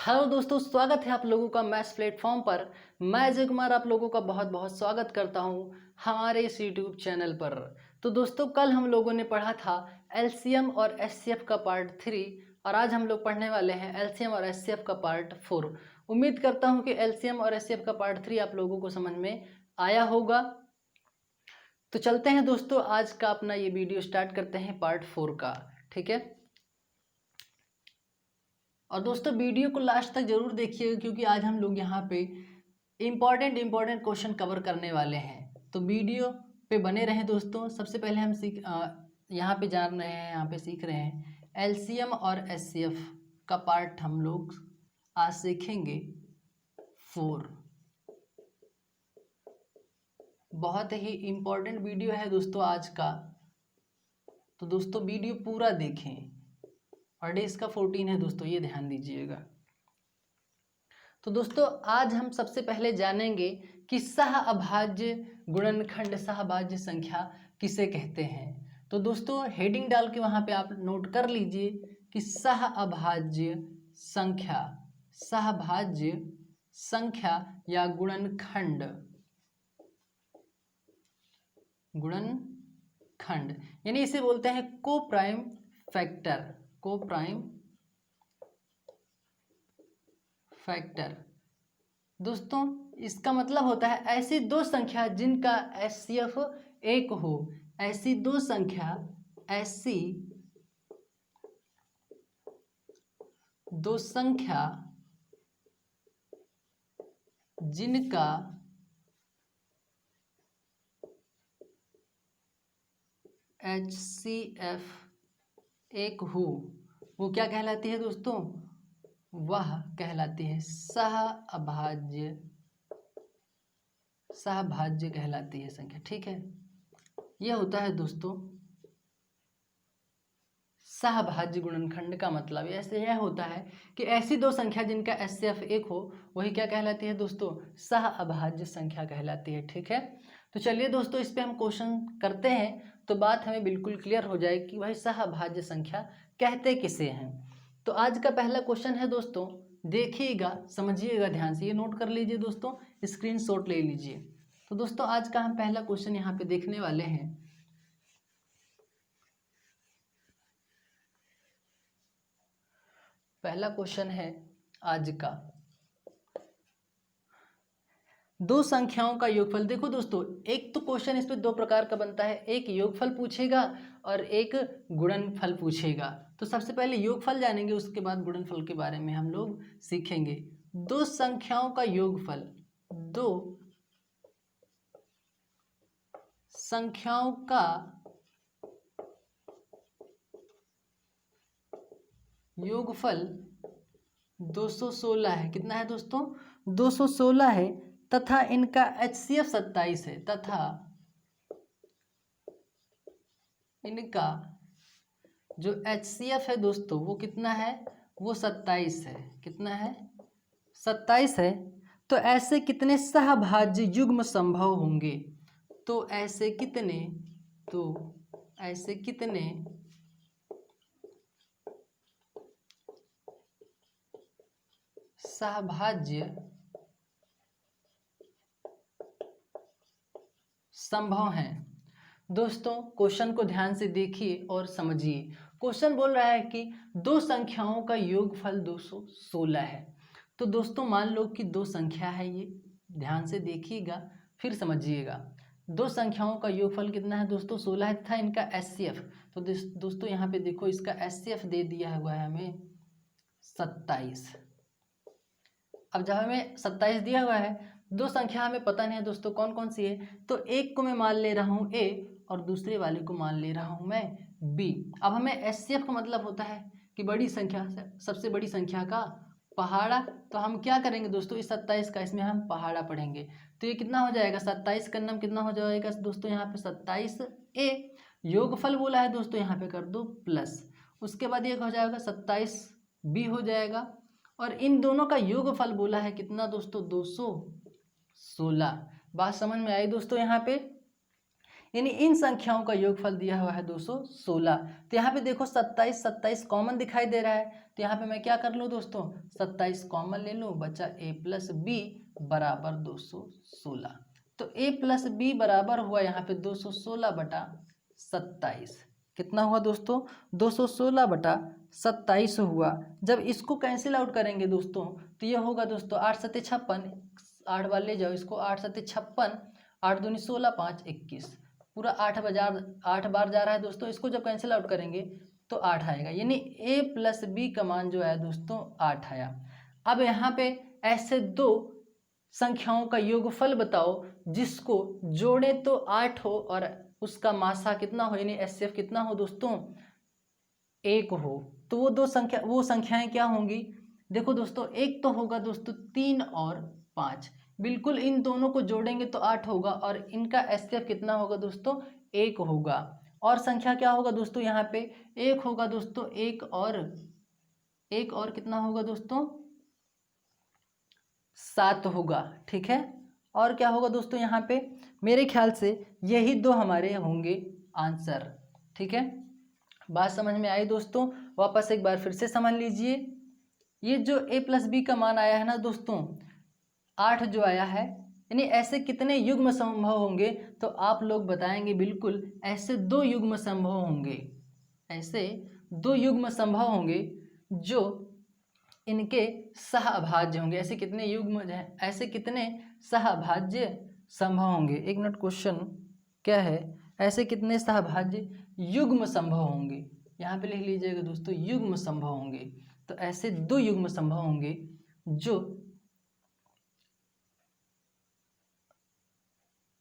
Hello दोस्तों, स्वागत है आप लोगों का मैथ्स प्लेटफॉर्म पर। मैं अजय कुमार आप लोगों का बहुत बहुत स्वागत करता हूं हमारे इस यूट्यूब चैनल पर। तो दोस्तों, कल हम लोगों ने पढ़ा था एलसीएम और एचसीएफ का पार्ट 3 और आज हम लोग पढ़ने वाले हैं एलसीएम और एचसीएफ का पार्ट 4। उम्मीद करता हूं कि एलसीएम और एचसीएफ का पार्ट 3 आप लोगों को समझ में आया होगा। तो चलते हैं दोस्तों, आज का अपना ये वीडियो स्टार्ट करते हैं पार्ट 4 का। ठीक है, और दोस्तों वीडियो को लास्ट तक जरूर देखिएगा क्योंकि आज हम लोग यहाँ पे इम्पॉर्टेंट क्वेश्चन कवर करने वाले हैं। तो वीडियो पे बने रहें दोस्तों। सबसे पहले हम यहाँ पे जान रहे हैं, यहाँ पे सीख रहे हैं एलसीएम और एचसीएफ का पार्ट हम लोग आज सीखेंगे 4। बहुत ही इम्पोर्टेंट वीडियो है दोस्तों आज का, तो दोस्तों वीडियो पूरा देखें। और डे इसका 14 है दोस्तों, ये ध्यान दीजिएगा। तो दोस्तों आज हम सबसे पहले जानेंगे कि सहअभाज्य गुणनखंड सहअभाज्य संख्या किसे कहते हैं। तो दोस्तों हेडिंग डाल के वहाँ पे आप नोट कर लीजिए कि सहअभाज्य संख्या, सहअभाज्य संख्या या गुणनखंड, गुणनखंड यानी इसे बोलते हैं को प्राइम फैक्टर, को प्राइम फैक्टर। दोस्तों इसका मतलब होता है ऐसी दो संख्या जिनका एचसीएफ 1 हो, ऐसी दो संख्या, ऐसी दो संख्या जिनका एचसीएफ 1 हो वो क्या कहलाती है दोस्तों? वह कहलाती है सहअभाज्य, सहभाज्य कहलाती है संख्या। ठीक है, यह होता है दोस्तों सहभाज्य गुणनखंड का मतलब। ऐसे यह होता है कि ऐसी दो संख्या जिनका एचसीएफ 1 हो वही क्या कहलाती है दोस्तों? सहअभाज्य संख्या कहलाती है। ठीक है, तो चलिए दोस्तों इस पे हम क्वेश्चन करते हैं तो बात हमें बिल्कुल क्लियर हो जाएगी कि भाई सहअभाज्य संख्या कहते किसे हैं। तो आज का पहला क्वेश्चन है दोस्तों, देखिएगा समझिएगा ध्यान से, ये नोट कर लीजिए दोस्तों, स्क्रीनशॉट ले लीजिए। तो दोस्तों आज का हम पहला क्वेश्चन यहाँ पे देखने वाले हैं। पहला क्वेश्चन है आज का, दो संख्याओं का योगफल। देखो दोस्तों एक तो क्वेश्चन इस पे दो प्रकार का बनता है, एक योगफल पूछेगा और एक गुणनफल पूछेगा। तो सबसे पहले योगफल जानेंगे, उसके बाद गुणनफल के बारे में हम लोग सीखेंगे। दो संख्याओं का योगफल, दो संख्याओं का योगफल 216 है। कितना है दोस्तों? 216 है तथा इनका एचसीएफ 27 है, तथा इनका जो एचसीएफ है दोस्तों वो कितना है? वो 27 है। कितना है? 27 है। तो ऐसे कितने सहभाज्य युग्म संभव होंगे? तो ऐसे कितने, तो ऐसे कितने सहभाज्य संभव हैं? दोस्तों क्वेश्चन को ध्यान से देखिए और समझिए। क्वेश्चन बोल रहा है कि दो संख्याओं का योगफल 216 है। तो दोस्तों मान लो कि दो संख्या है, ये ध्यान से देखिएगा फिर समझिएगा। दो संख्याओं का योगफल कितना है दोस्तों? 16 है तथा इनका एचसीएफ, तो दोस्तों यहाँ पे देखो इसका एचसीएफ दे दिया हुआ है हमें 27। अब जब हमें 27 दिया हुआ है, दो संख्या हमें पता नहीं है दोस्तों कौन कौन सी है, तो एक को मैं मान ले रहा हूँ ए और दूसरे वाले को मान ले रहा हूँ मैं बी। अब हमें एचसीएफ का मतलब होता है कि बड़ी संख्या, सबसे बड़ी संख्या का पहाड़ा। तो हम क्या करेंगे दोस्तों, इस 27 का इसमें हम पहाड़ा पढ़ेंगे। तो ये कितना हो जाएगा? 27 का नाम कितना हो जाएगा दोस्तों? यहाँ पे 27 ए, योगफल बोला है दोस्तों, यहाँ पे कर दो प्लस, उसके बाद ये हो जाएगा 27 बी हो जाएगा, और इन दोनों का योगफल बोला है कितना दोस्तों? 216। बात समझ में आई दोस्तों? यहाँ पे यानी इन संख्याओं का योगफल दिया हुआ है 216। तो यहाँ पे देखो 27 27 कॉमन दिखाई दे रहा है, तो यहाँ पे मैं क्या कर लूँ दोस्तों, 27 कॉमन ले लूँ, बचा a प्लस बी बराबर 216। तो a प्लस बी बराबर हुआ यहाँ पे 216/27। कितना हुआ दोस्तों, 216/27 हुआ। जब इसको कैंसिल आउट करेंगे दोस्तों तो ये होगा दोस्तों 8 सत्ते 56, 8 बार ले जाओ इसको, 8 सत्ते 56, 8 दूनी 16, 5 21, पूरा 8 बार जा रहा है दोस्तों। इसको जब कैंसिल आउट करेंगे तो 8 आएगा, यानी a प्लस बी का मान जो है दोस्तों 8 आया। अब यहाँ पे ऐसे दो संख्याओं का योगफल बताओ जिसको जोड़े तो 8 हो और उसका मासा कितना हो, यानी HCF कितना हो दोस्तों, 1 हो। तो वो संख्याएं क्या होंगी, देखो दोस्तों, एक तो होगा दोस्तों 3 और 5, बिल्कुल इन दोनों को जोड़ेंगे तो 8 होगा और इनका HCF कितना होगा दोस्तों, 1 होगा। और संख्या क्या होगा दोस्तों, यहाँ पे 1 होगा दोस्तों, एक और कितना होगा दोस्तों, 7 होगा, ठीक है। और क्या होगा दोस्तों, यहाँ पे मेरे ख्याल से यही दो हमारे होंगे आंसर, ठीक है। बात समझ में आई दोस्तों, वापस एक बार फिर से समझ लीजिए। ये जो a प्लस बी का मान आया है ना दोस्तों, 8 जो आया है, यानी ऐसे कितने युग्म संभव होंगे, तो आप लोग बताएंगे बिल्कुल ऐसे 2 युग्म संभव होंगे, ऐसे 2 युग्म संभव होंगे जो इनके सहअभाज्य होंगे। ऐसे कितने युग्म, ऐसे कितने सहअभाज्य संभव होंगे, एक मिनट, क्वेश्चन क्या है, ऐसे कितने सहअभाज्य युग्म संभव होंगे, यहाँ पे लिख लीजिएगा दोस्तों, युग्म संभव होंगे। तो ऐसे 2 युग्म संभव होंगे जो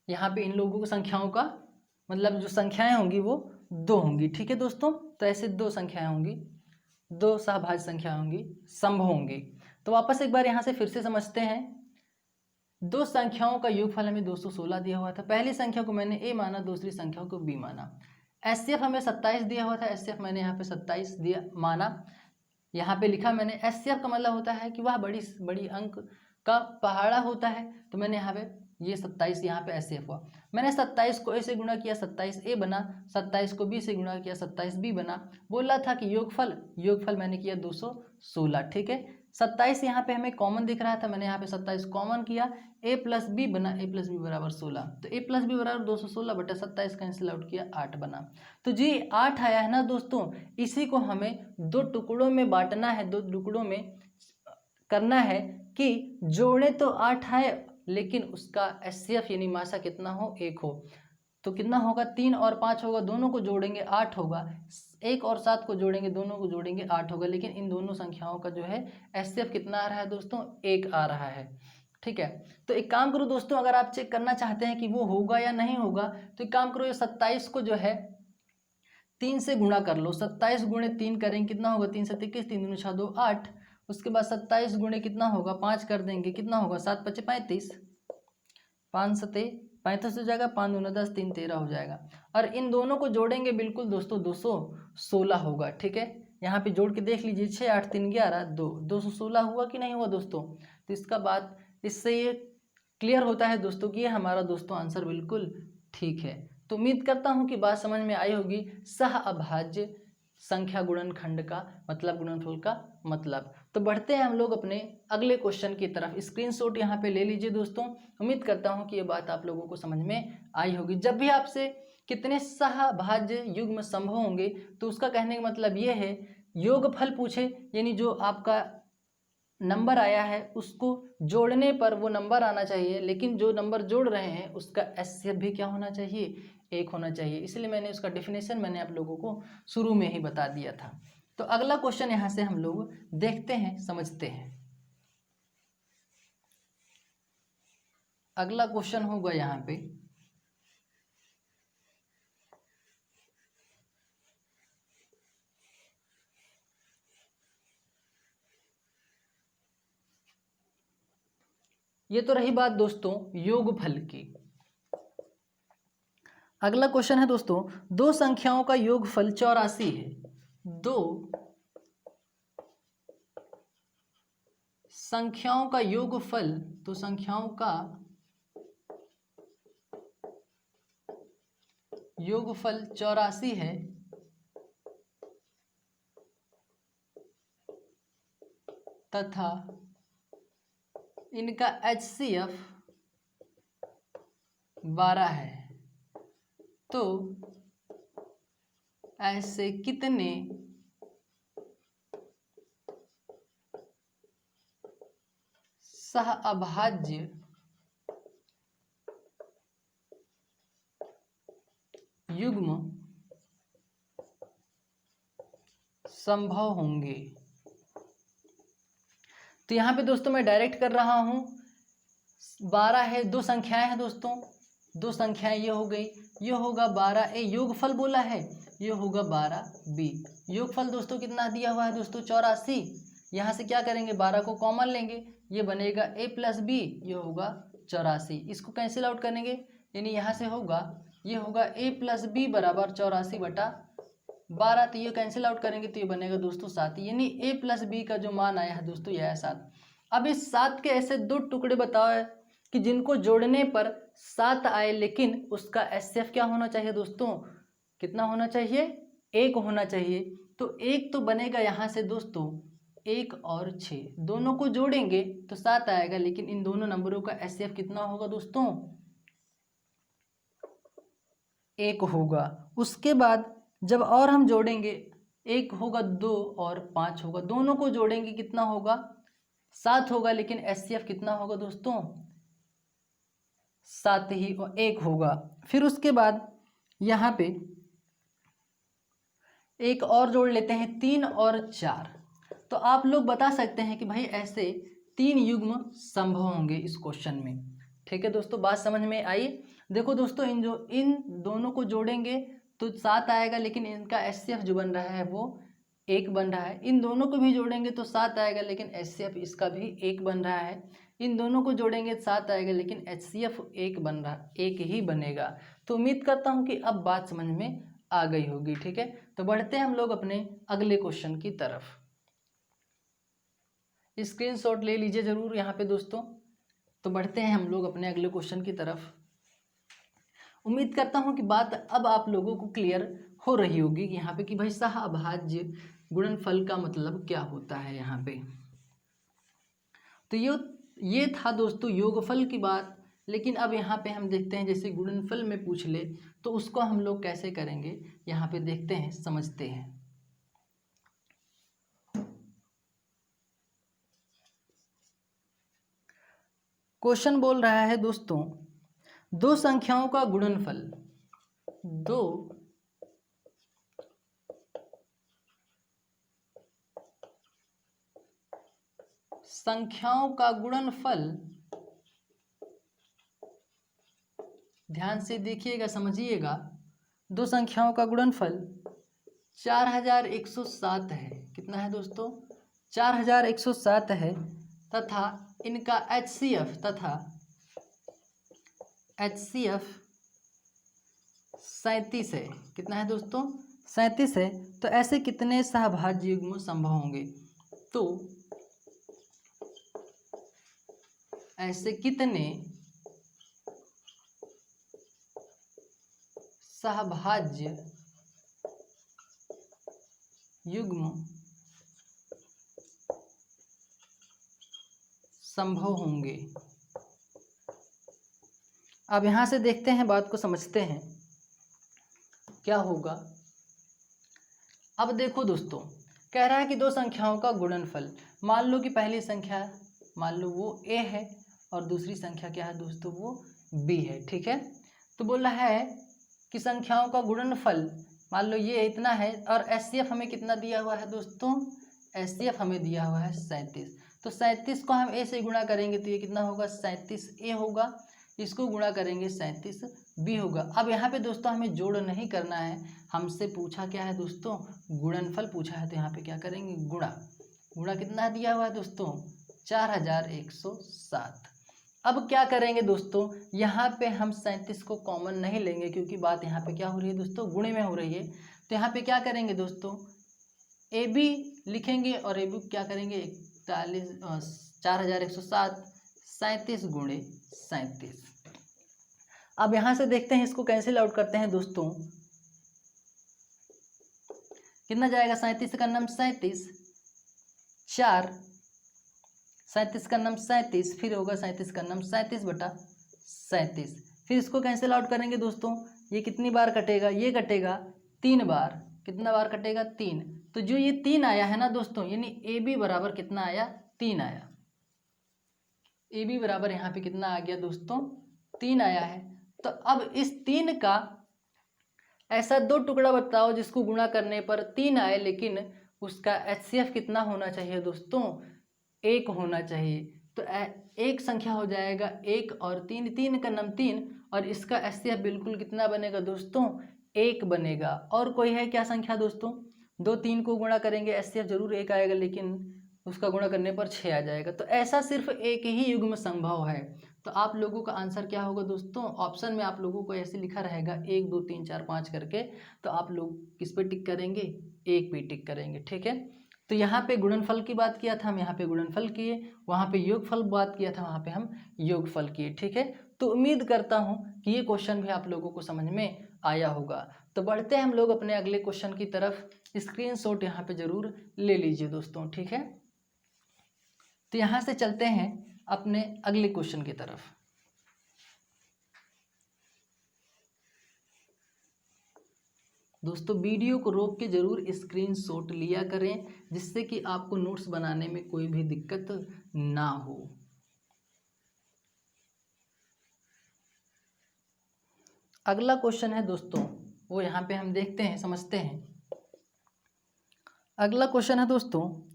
यहाँ पे इन लोगों की संख्याओं का मतलब जो संख्याएं होंगी वो 2 होंगी, ठीक है दोस्तों। तो ऐसे 2 संख्याएं होंगी, 2 सहभाज्य संख्या होंगी, संभव होंगी। तो वापस एक बार यहाँ से फिर से समझते हैं। 2 संख्याओं का योगफल हमें 216 दिया हुआ था, पहली संख्या को मैंने a माना, दूसरी संख्या को b माना। HCF हमें 27 दिया हुआ था, HCF मैंने यहाँ पे 27 दिया माना, यहाँ पे लिखा मैंने। HCF का मतलब होता है कि वह बड़ी अंक का पहाड़ा होता है, तो मैंने यहाँ पे ये 27 यहाँ पे HCF हुआ। मैंने 27 को a से गुणा किया, 27a बना, 27 को b से गुणा किया, 27b बना। बोल रहा था कि योगफल मैंने किया 216, ठीक है। 27 यहाँ पे हमें कॉमन दिख रहा था, मैंने यहाँ पे 27 कॉमन किया, a प्लस बी बना, a प्लस बी बराबर 16, तो a प्लस बी बराबर 216/27 कैंसिल आउट किया, 8 बना। तो जी 8 आया है ना दोस्तों, इसी को हमें 2 टुकड़ों में बांटना है, 2 टुकड़ों में करना है कि जोड़े तो 8 है लेकिन उसका HCF यानी मासा कितना हो, 1 हो। तो कितना होगा, 3 और 5 होगा, दोनों को जोड़ेंगे 8 होगा, 1 और 7 को जोड़ेंगे, दोनों को जोड़ेंगे 8 होगा। लेकिन इन दोनों संख्याओं का जो है HCF कितना आ रहा है दोस्तों, 1 आ रहा है, ठीक है। तो एक काम करो दोस्तों, अगर आप चेक करना चाहते हैं कि वो होगा या नहीं होगा, तो एक काम करो, ये 27 को जो है 3 से गुणा कर लो। 27 गुणे 3 करेंगे कितना होगा, 3 7 21, 3 दूनी 6 2 8। उसके बाद 27 गुणे कितना होगा, 5 कर देंगे, कितना होगा, 7 5 35, 5 7 35 हो जाएगा, 5 दूना 10, 3 13 हो जाएगा। और इन दोनों को जोड़ेंगे बिल्कुल दोस्तों 216 होगा, ठीक है। यहाँ पे जोड़ के देख लीजिए, 6 8 3 11 2, 216 हुआ कि नहीं हुआ दोस्तों। तो इसका बात, इससे ये क्लियर होता है दोस्तों कि ये हमारा दोस्तों आंसर बिल्कुल ठीक है। तो उम्मीद करता हूँ कि बात समझ में आई होगी, सहअभाज्य संख्या गुणनखंड का मतलब, गुणनफल का मतलब। तो बढ़ते हैं हम लोग अपने अगले क्वेश्चन की तरफ। स्क्रीनशॉट यहाँ पे ले लीजिए दोस्तों। उम्मीद करता हूँ कि ये बात आप लोगों को समझ में आई होगी। जब भी आपसे कितने सहभाज्य युग्म संभव होंगे, तो उसका कहने का मतलब ये है, योगफल पूछे यानी जो आपका नंबर आया है उसको जोड़ने पर वो नंबर आना चाहिए, लेकिन जो नंबर जोड़ रहे हैं उसका HCF भी क्या होना चाहिए, 1 होना चाहिए। इसलिए मैंने उसका डेफिनेशन मैंने आप लोगों को शुरू में ही बता दिया था। तो अगला क्वेश्चन यहाँ से हम लोग देखते हैं, समझते हैं। अगला क्वेश्चन होगा यहाँ पे, ये तो रही बात दोस्तों योगफल की। अगला क्वेश्चन है दोस्तों, 2 संख्याओं का योगफल 84 है। 2 संख्याओं का योगफल, तो संख्याओं का योगफल 84 है तथा इनका HCF 12 है, तो ऐसे कितने सहअभाज्य युग्म संभव होंगे। तो यहाँ पे दोस्तों मैं डायरेक्ट कर रहा हूँ। 12 है, दो संख्याएं हैं दोस्तों, दो संख्याएं ये हो गई, ये होगा 12A योगफल बोला है, ये होगा 12B। योगफल दोस्तों कितना दिया हुआ है दोस्तों 84। यहाँ से क्या करेंगे 12 को कॉमन लेंगे, ये बनेगा A + B, ये होगा 84। इसको कैंसिल आउट करेंगे, यानी यहाँ से होगा ये होगा A + B बराबर 84/12। तो ये कैंसिल आउट करेंगे तो ये बनेगा दोस्तों 7, यानी A + B का जो मान आया है दोस्तों यह है 7। अब इस 7 के ऐसे दो टुकड़े बताओ है कि जिनको जोड़ने पर 7 आए, लेकिन उसका HCF क्या होना चाहिए दोस्तों, कितना होना चाहिए, 1 होना चाहिए। तो 1 तो बनेगा यहाँ से दोस्तों, 1 और 6 दोनों को जोड़ेंगे तो 7 आएगा, लेकिन इन दोनों नंबरों का HCF कितना होगा दोस्तों, 1 होगा। उसके बाद जब और हम जोड़ेंगे, 1 होगा, 2 और 5 होगा, दोनों को जोड़ेंगे कितना होगा, 7 होगा, लेकिन HCF कितना होगा दोस्तों, 7 ही और 1 होगा। फिर उसके बाद यहाँ पे एक और जोड़ लेते हैं, 3 और 4। तो आप लोग बता सकते हैं कि भाई ऐसे 3 युग्म संभव होंगे इस क्वेश्चन में। ठीक है दोस्तों, बात समझ में आई। देखो दोस्तों, इन दोनों को जोड़ेंगे तो 7 आएगा, लेकिन इनका HCF जो बन रहा है वो 1 बन रहा है। इन दोनों को भी जोड़ेंगे तो 7 आएगा, लेकिन HCF इसका भी 1 बन रहा है। इन दोनों को जोड़ेंगे 7 आएगा, लेकिन HCF 1 बन रहा, 1 ही बनेगा। तो उम्मीद करता हूँ कि अब बात समझ में आ गई होगी। ठीक है, तो बढ़ते हैं हम लोग अपने अगले क्वेश्चन की तरफ। स्क्रीनशॉट ले लीजिए जरूर यहाँ पे दोस्तों। तो बढ़ते हैं हम लोग अपने अगले क्वेश्चन की तरफ। उम्मीद करता हूँ कि बात अब आप लोगों को क्लियर हो रही होगी कि यहाँ पे कि भाई सहअभाज्य गुणनफल का मतलब क्या होता है यहाँ पे। तो ये था दोस्तों योगफल की बात। लेकिन अब यहाँ पे हम देखते हैं, जैसे गुणनफल में पूछ ले तो उसको हम लोग कैसे करेंगे, यहाँ पे देखते हैं, समझते हैं। क्वेश्चन बोल रहा है दोस्तों, दो संख्याओं का गुणनफल, दो संख्याओं का गुणनफल, ध्यान से देखिएगा, समझिएगा। दो संख्याओं का गुणनफल 4107 है। कितना है दोस्तों, 4107 है, तथा इनका HCF 37 है। कितना है दोस्तों, 37 है। तो ऐसे कितने सहभाज्य युग्म संभव होंगे, तो ऐसे कितने सहभाज्य युग्म संभव होंगे। अब यहां से देखते हैं, बात को समझते हैं क्या होगा। अब देखो दोस्तों, कह रहा है कि दो संख्याओं का गुणनफल, मान लो कि पहली संख्या मान लो वो A है और दूसरी संख्या क्या है दोस्तों, वो B है। ठीक है, तो बोल रहा है कि संख्याओं का गुणनफल, मान लो ये इतना है और HCF हमें कितना दिया हुआ है दोस्तों, HCF हमें दिया हुआ है 37। तो 37 को हम A से गुणा करेंगे तो ये कितना होगा, 37A होगा। इसको गुणा करेंगे 37B होगा। अब यहाँ पे दोस्तों हमें जोड़ नहीं करना है, हमसे पूछा क्या है दोस्तों, गुणनफल पूछा है। तो यहाँ पे क्या करेंगे, गुणा। गुणा कितना दिया हुआ है दोस्तों, 4107। अब क्या करेंगे दोस्तों, यहाँ पे हम 37 को कॉमन नहीं लेंगे, क्योंकि बात यहाँ पे क्या हो रही है दोस्तों, गुणे में हो रही है। तो यहाँ पे क्या करेंगे दोस्तों, AB लिखेंगे और AB क्या करेंगे, 4107 37 गुणे 37। अब यहाँ से देखते हैं, इसको कैंसिल आउट करते हैं दोस्तों। कितना जाएगा? 37 का नाम 37, 4 37 का नाम 37, फिर होगा 37 का नाम 37/37। फिर इसको कैंसिल आउट करेंगे दोस्तों। ये कितनी बार कटेगा? ये कटेगा 3 बार। कितना बार कटेगा? 3। तो जो ये 3 आया है ना दोस्तों, यानी ए बी बराबर कितना आया? 3 आया। ए बी बराबर यहाँ पे कितना आ गया दोस्तों? 3 आया है। तो अब इस 3 का ऐसा 2 टुकड़ा बताओ जिसको गुणा करने पर 3 आए, लेकिन उसका HCF कितना होना चाहिए दोस्तों? 1 होना चाहिए। तो एक संख्या हो जाएगा 1 और 3, 3 का नाम 3, और इसका HCF बिल्कुल कितना बनेगा दोस्तों? 1 बनेगा। और कोई है क्या संख्या दोस्तों? 2 3 को गुणा करेंगे HCF जरूर 1 आएगा, लेकिन उसका गुणा करने पर 6 आ जाएगा। तो ऐसा सिर्फ एक ही युग्म संभव है। तो आप लोगों का आंसर क्या होगा दोस्तों? ऑप्शन में आप लोगों को ऐसे लिखा रहेगा 1 2 3 4 5 करके। तो आप लोग किस पे टिक करेंगे? 1 पे टिक करेंगे, ठीक है। तो यहाँ पे गुणनफल की बात किया था हम, यहाँ पे गुणनफल किए। वहाँ पे योगफल बात किया था, वहाँ पे हम योगफल किए, ठीक है। तो उम्मीद करता हूँ कि ये क्वेश्चन भी आप लोगों को समझ में आया होगा। तो बढ़ते हैं हम लोग अपने अगले क्वेश्चन की तरफ। स्क्रीनशॉट यहाँ पे जरूर ले लीजिए दोस्तों, ठीक है। तो यहाँ से चलते हैं अपने अगले क्वेश्चन की तरफ। दोस्तों वीडियो को रोक के जरूर स्क्रीनशॉट लिया करें, जिससे कि आपको नोट्स बनाने में कोई भी दिक्कत ना हो। अगला क्वेश्चन है दोस्तों, वो यहाँ पे हम देखते हैं, समझते हैं। अगला क्वेश्चन है दोस्तों,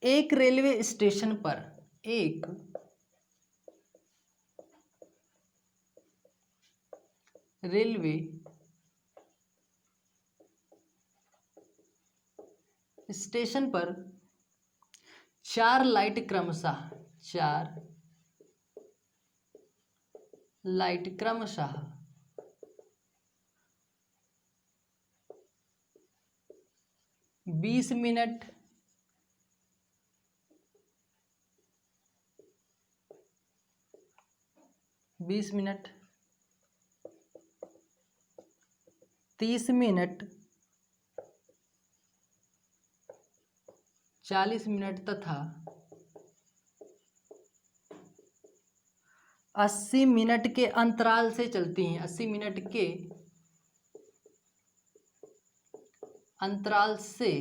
एक रेलवे स्टेशन पर एक रेलवे स्टेशन पर 4 लाइट क्रमशः 20 मिनट 20 मिनट 30 मिनट 40 मिनट तथा 80 मिनट के अंतराल से चलती हैं। 80 मिनट के अंतराल से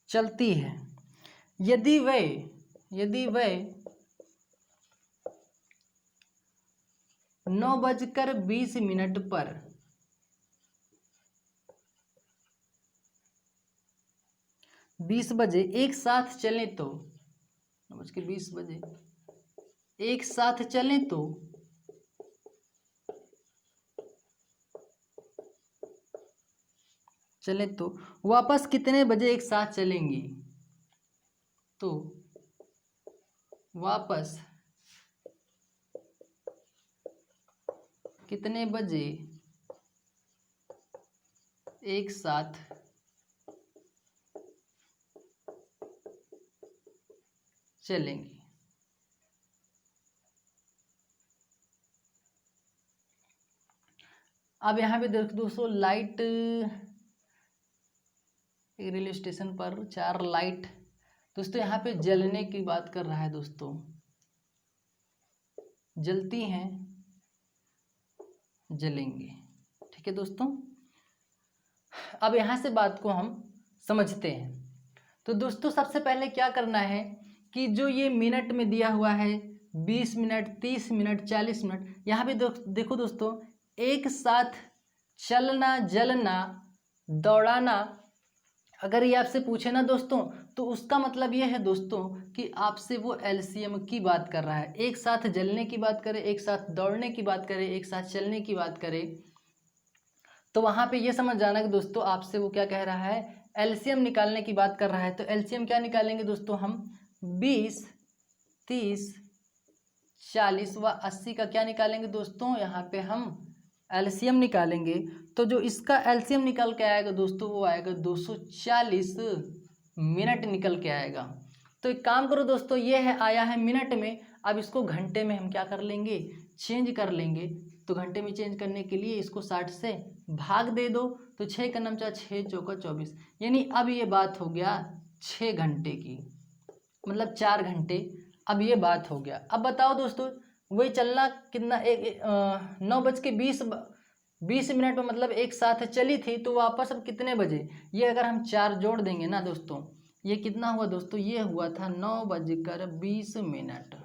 चलती है। यदि वह 9:20 पर 20 बजे एक साथ चलें तो 9:20 बजे एक साथ चलें तो वापस कितने बजे एक साथ चलेंगी? तो वापस कितने बजे एक साथ चलेंगी? अब यहाँ पे देखो दोस्तों, लाइट रेलवे स्टेशन पर 4 लाइट दोस्तों यहाँ पे जलने की बात कर रहा है दोस्तों, जलती हैं, जलेंगे, ठीक है दोस्तों। अब यहाँ से बात को हम समझते हैं। तो दोस्तों सबसे पहले क्या करना है कि जो ये मिनट में दिया हुआ है 20 मिनट 30 मिनट 40 मिनट, यहाँ पे देखो दोस्तों, एक साथ चलना, जलना, दौड़ाना, अगर ये आपसे पूछे ना दोस्तों, तो उसका मतलब ये है दोस्तों कि आपसे वो एलसीएम की बात कर रहा है। एक साथ जलने की बात करे, एक साथ दौड़ने की बात करे, एक साथ चलने की बात करे, तो वहाँ पे ये समझ जाना कि दोस्तों आपसे वो क्या कह रहा है, एलसीएम निकालने की बात कर रहा है। तो एलसीएम क्या निकालेंगे दोस्तों हम? 20 30 40 व 80 का क्या निकालेंगे दोस्तों? यहाँ पे हम एलसीएम निकालेंगे तो जो इसका एलसीएम निकल के आएगा दोस्तों वो आएगा 240 मिनट निकल के आएगा। तो एक काम करो दोस्तों, ये है आया है मिनट में, अब इसको घंटे में हम क्या कर लेंगे, चेंज कर लेंगे। तो घंटे में चेंज करने के लिए इसको 60 से भाग दे दो, तो 6 का नमचा 6 चौका 24, यानी अब ये बात हो गया 6 घंटे की, मतलब 4 घंटे। अब ये बात हो गया। अब बताओ दोस्तों, वही चलना कितना, 9:20 में मतलब एक साथ चली थी, तो वापस अब कितने बजे, ये अगर हम 4 जोड़ देंगे ना दोस्तों, ये कितना हुआ दोस्तों, ये हुआ था 9:20।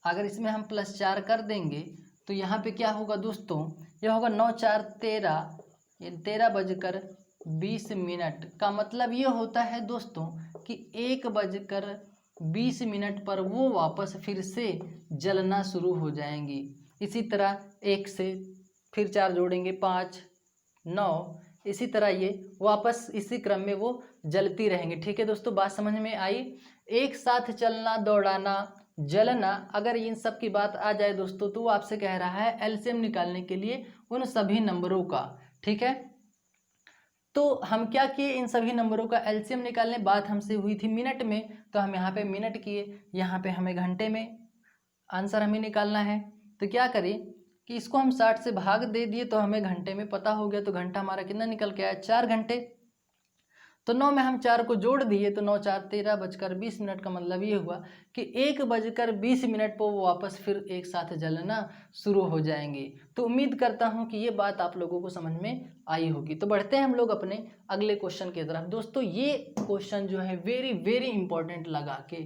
अगर इसमें हम +4 कर देंगे तो यहाँ पे क्या होगा दोस्तों, यह होगा 9 4 13, ये 13:20 का मतलब ये होता है दोस्तों कि 1:20 पर वो वापस फिर से जलना शुरू हो जाएंगी। इसी तरह 1 से फिर 4 जोड़ेंगे 5 9, इसी तरह ये वापस इसी क्रम में वो जलती रहेंगे। ठीक है दोस्तों, बात समझ में आई। एक साथ चलना, दौड़ाना, जलना, अगर इन सब की बात आ जाए दोस्तों तो वो आपसे कह रहा है एलसीएम निकालने के लिए उन सभी नंबरों का। ठीक है, तो हम क्या किए, इन सभी नंबरों का एलसीएम निकालने, बात हमसे हुई थी मिनट में, तो हम यहाँ पे मिनट किए, यहाँ पे हमें घंटे में आंसर हमें निकालना है। तो क्या करें कि इसको हम 60 से भाग दे दिए तो हमें घंटे में पता हो गया, तो घंटा हमारा कितना निकल के आया, 4 घंटे। तो 9 में हम 4 को जोड़ दिए तो 9 4 13:20 का मतलब ये हुआ कि 1:20 पर वो वापस फिर एक साथ जलना शुरू हो जाएंगे। तो उम्मीद करता हूँ कि ये बात आप लोगों को समझ में आई होगी। तो बढ़ते हैं हम लोग अपने अगले क्वेश्चन की तरफ। दोस्तों ये क्वेश्चन जो है वेरी वेरी इंपॉर्टेंट लगा के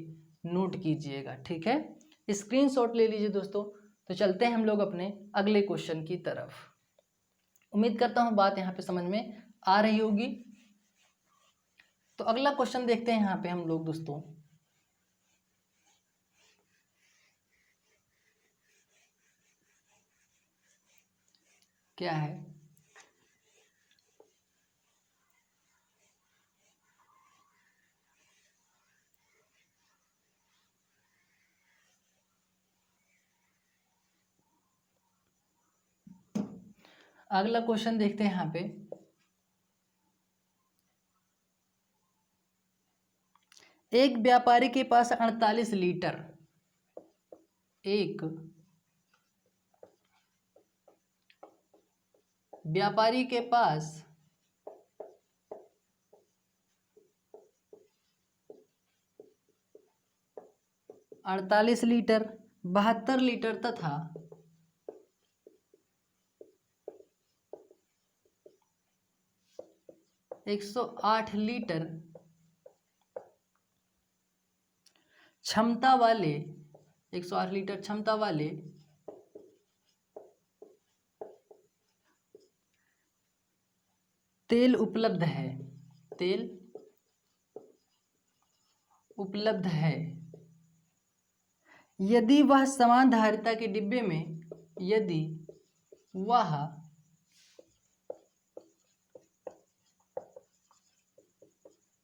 नोट कीजिएगा। ठीक है, स्क्रीनशॉट ले लीजिए दोस्तों। तो चलते हैं हम लोग अपने अगले क्वेश्चन की तरफ। उम्मीद करता हूँ बात यहाँ पे समझ में आ रही होगी। तो अगला क्वेश्चन देखते हैं यहाँ पे हम लोग दोस्तों। क्या है, अगला क्वेश्चन देखते हैं यहाँ पे। एक व्यापारी के पास 48 लीटर, एक व्यापारी के पास 48 लीटर, 72 लीटर तथा 108 लीटर क्षमता वाले, 108 लीटर क्षमता वाले तेल उपलब्ध है, तेल उपलब्ध है, यदि वह समान धारिता के डिब्बे में, यदि वह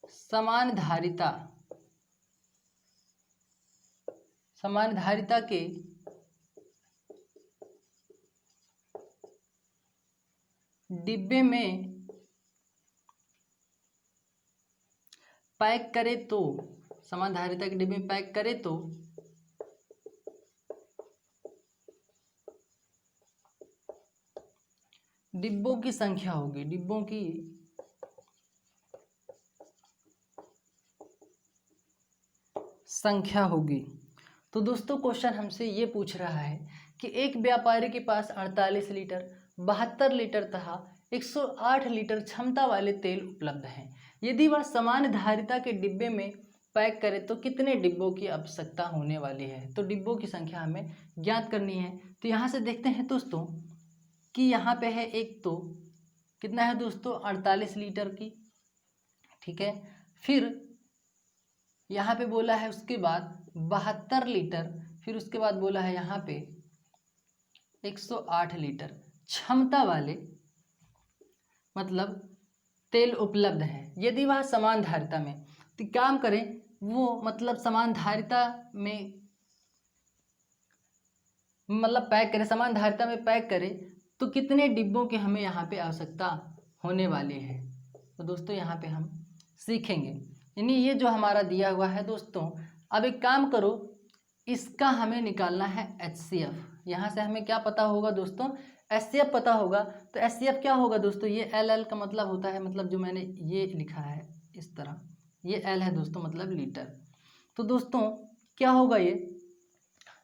समान धारिता के डिब्बे में पैक करे तो, समान धारिता के डिब्बे में पैक करे तो डिब्बों की संख्या होगी, डिब्बों की संख्या होगी। तो दोस्तों क्वेश्चन हमसे ये पूछ रहा है कि एक व्यापारी के पास 48 लीटर, 72 लीटर तथा 108 लीटर क्षमता वाले तेल उपलब्ध हैं। यदि वह समान धारिता के डिब्बे में पैक करे तो कितने डिब्बों की आवश्यकता होने वाली है। तो डिब्बों की संख्या हमें ज्ञात करनी है। तो यहाँ से देखते हैं दोस्तों कि यहाँ पे है एक, तो कितना है दोस्तों 48 लीटर की। ठीक है, फिर यहाँ पे बोला है उसके बाद 72 लीटर, फिर उसके बाद बोला है यहाँ पे 108 लीटर क्षमता वाले, मतलब तेल उपलब्ध है यदि वह समान धारिता में। तो काम करें वो, मतलब समान धारिता में मतलब पैक करें, समान धारिता में पैक करें तो कितने डिब्बों की हमें यहाँ पे आवश्यकता होने वाली है। तो दोस्तों यहाँ पे हम सीखेंगे। यानी ये जो हमारा दिया हुआ है दोस्तों, अब एक काम करो, इसका हमें निकालना है HCF। यहाँ से हमें क्या पता होगा दोस्तों, HCF पता होगा। तो HCF क्या होगा दोस्तों, ये LL का मतलब होता है, मतलब जो मैंने ये लिखा है इस तरह, ये L है दोस्तों, मतलब लीटर। तो दोस्तों क्या होगा, ये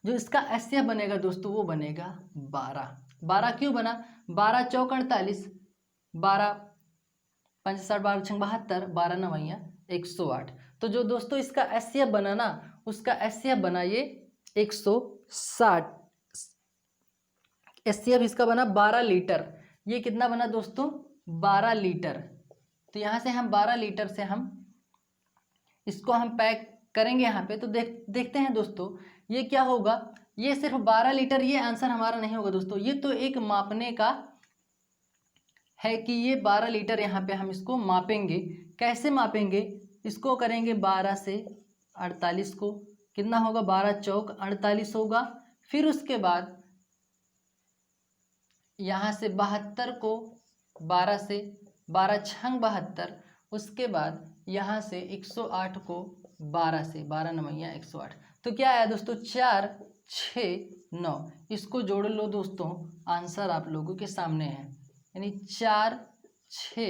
जो इसका HCF बनेगा दोस्तों वो बनेगा 12। 12 क्यों बना, 12 चौक 48, 12 5 60 12 6 72, 12 9 108। तो जो दोस्तों इसका HCF बना ना, उसका HCF बना ये 160। HCF इसका बना 12 लीटर। ये कितना बना दोस्तों, 12 लीटर। तो यहाँ से हम 12 लीटर से हम इसको हम पैक करेंगे यहाँ पे। तो देखते हैं दोस्तों ये क्या होगा। ये सिर्फ 12 लीटर, ये आंसर हमारा नहीं होगा दोस्तों, ये तो एक मापने का है कि ये 12 लीटर यहाँ पे हम इसको मापेंगे। कैसे मापेंगे, इसको करेंगे 12 से 48 को, कितना होगा, 12 चौक 48 होगा। फिर उसके बाद यहाँ से 72 को 12 से, 12 छंग 72, उसके बाद यहाँ से 108 को 12 से, 12 9 108। तो क्या आया दोस्तों, 4 6 9। इसको जोड़ लो दोस्तों, आंसर आप लोगों के सामने है। यानी 4 6